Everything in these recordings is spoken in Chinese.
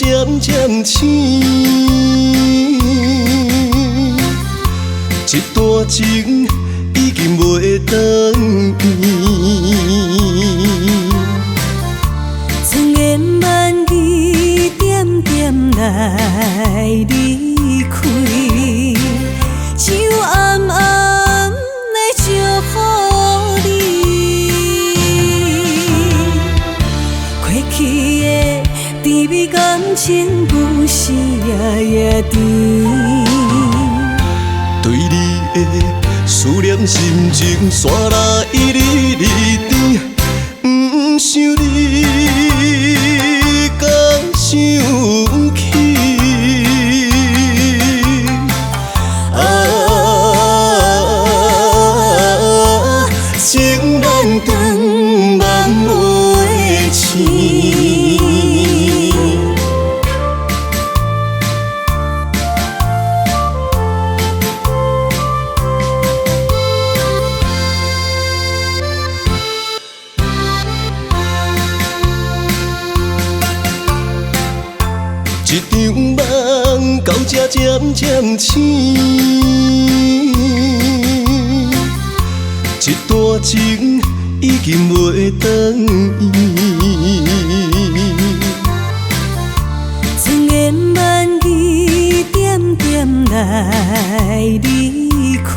渐渐醒，一段情已经袂转院。千言万语点点来离开，就暗暗来祝福你。过去的滋味感情不是也甜。对你的思念心情线拉一日日甜，不想你敢想起。情难断，万袂清。一场梦到这渐渐醒，一段情已经袂转院。千言万语点点来离开，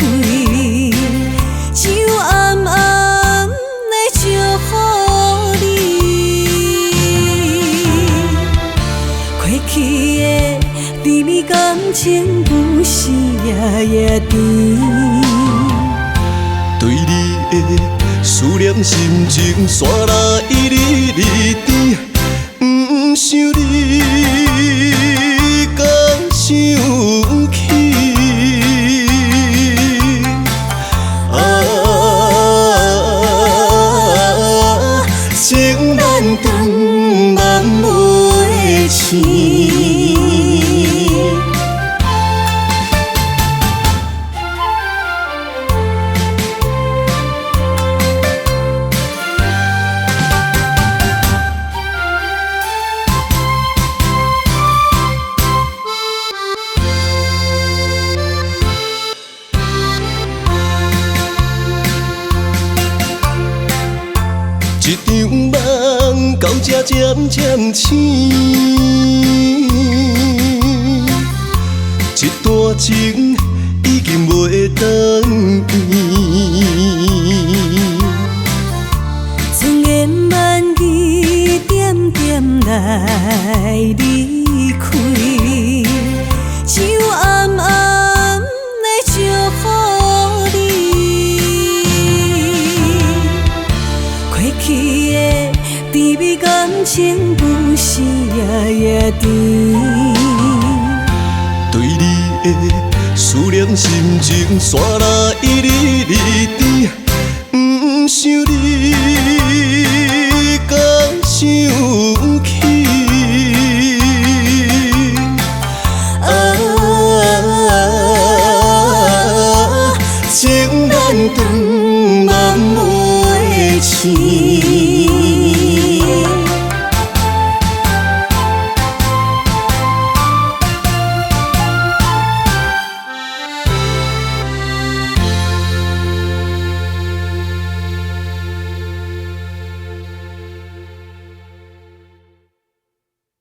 就暗暗来祝福你。过去的滋味感情不是也甜。对你的思念心情线拉一日日甜，不想你敢想起。情难断，万袂清。一场梦到这渐渐醒，一段情已经袂转院。千言万语点点来离开，就暗暗来祝福你。过去的滋味感情不是也甜。对你的思念心情线拉一日日甜，不想你敢想